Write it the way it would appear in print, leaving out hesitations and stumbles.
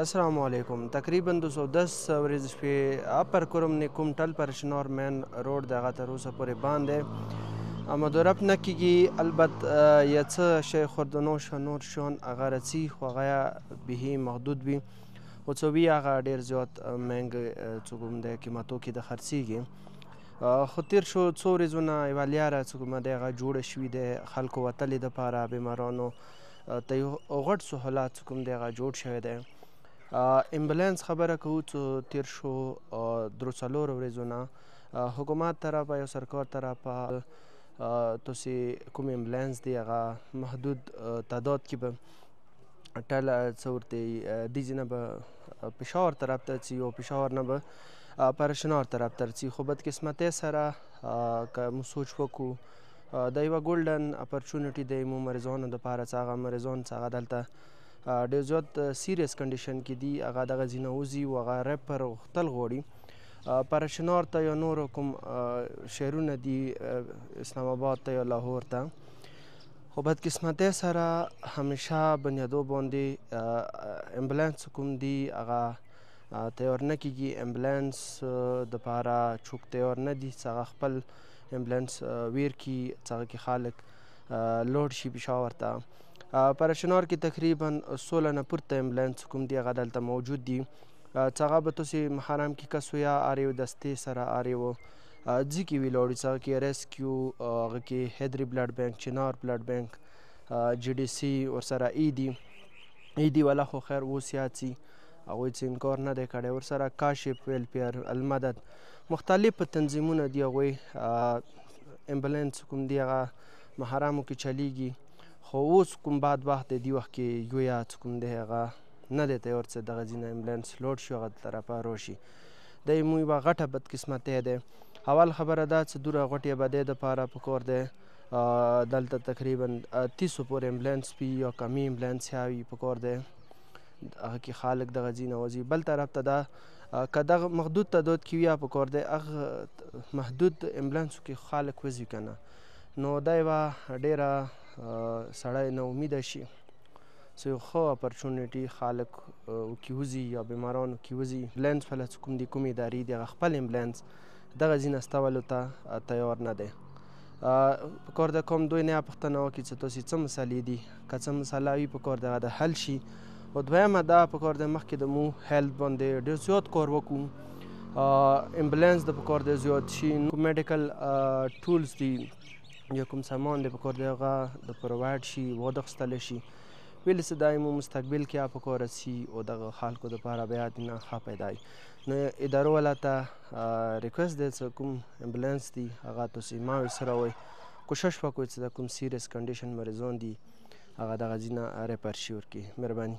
السلام علیکم. تقریبا 210 ورځې شپې اپر کرم نه کوم ټل پر شنور مین روډ دغه تر اوسه پورې باندې مدرب نه کیږي. البته یه څه شی خوردنوش نور شون هغه رسي خو هغه به محدود وي او څه وي هغه ډېر زیات مهنګ څه کوم دی قیمتو کې د خرڅېږي. خو تېر شو څو ورځو نه یوه لیاره څه کومه دی هغه جوړه شوې دی خلکو وتلې دپاره بیمارانو ته یو غټ سهولت څه کوم دی هغه جوړ شوی دی. امبولانس خبره کوو څه تېر شو درو څلورو ورځو نه حکومت طرفه یا سرکار طرفه تاسې کوم امبولانس دی هغه محدود تعداد کې به ټله څه ورته دې ځای نه به پېښور طرف ته ځي او پېښور نه به پرشنار طرف ته ځي. خو بدقسمتۍ سره که موږ سوچ وکړو دا یوه ګولډن اپرچونټي دی مو مریضانو دپاره څه هغه مریضان څه هغه دلته ډېر زیات سیریس کنډیشن کې دي هغه دغه ځای نه وځي او هغه ریفر غوښتل غواړي پرشنار ته یا نورو کوم شهرونه دي اسلام آباد ته یا لاهور ته. خو بدقسمتۍ سره همیشه بنیادو باندې امبولانس کوم دي هغه تیار نه کیږي. امبولانس دپاره څوک تیار نه دي چې هغه خپل امبولانس ویر کړي چې هغه کې خلک لوډ شي پېښور ته. پرشنار کې تقریبا 16 نه پورته امبولانس کوم دي هغه دلته موجود دي چې هغه به تاسې محرم کې کس یا هر یو دستې سره هر یو ځای کې ویلاړ وي چې هغه کې ریسکیو هغه کې حیدري بلډ بینک چنار بلډ بینک جي ډي سي ورسره ایدي والا خو خیر اوس یاد سي هغوی څه انکار نه دی کړی ورسره کاشف ویلفیر المدد مختلف تنظیمونه دي هغوی امبولانس کوم دي هغه محرمو کې چلیږي. خو اوس کوم بعد وخت دی دې وخت کې ګویا څه کوم دی هغه نه دی تیار چې دغه ځای نه امبولانس لوډ شي هغه طرفه راشي. دا یې مو یوه غټه بدقسمتۍ دی. اول خبره دا چې دومره غټې ابادۍ دپاره پکار دی دلته تقریبا 30 پورې امبولانس وي یا کمې امبولانس وي پکار دی هغه کې خلک دغه ځای نه وځي. بل طرف ته دا که دغه محدود تعداد کې وي پکار دی هغه محدود امبولانسو کې خلک وځي که نه نو دا یوه ډېره سړی نا امیده شي چې یو ښه اپرچونټي خلک کې وځي یا بیمارانو کې وځي. امبولانس والا چې کوم دي کوم ادارې دي هغه خپل امبولانس دغه ځای نه استولو ته تیار نه دی. پکار ده کوم دوی نه پوښتنه وکړي چې تاسې څه مسلې دي که څه مسله وي پکار ده هغه د حل شي. او دویمه دا پکار ده مخکې د مو هیلث باندې ډېر زیات کار وکړو. امبولانس د پکار ده زیات شي کوم میډیکل ټولز دي یا کوم سامان دی پکار دی هغه د پرووایډ شي واخیستلی شي ویلې چې دا یې مو مستقبل کې پکاره سي او دغه خلکو دپاره بیا نه ښه پیدا وي. نو ادارو والا ته ریکویسټ دی چې کوم امبولانس دي هغه تاسې ما ورسره وئ کوشش وکړئ چې د کوم سیریس کنډیشن مریضان دي هغه دغه ځای نه ریفر شي ورکړي. مهرباني.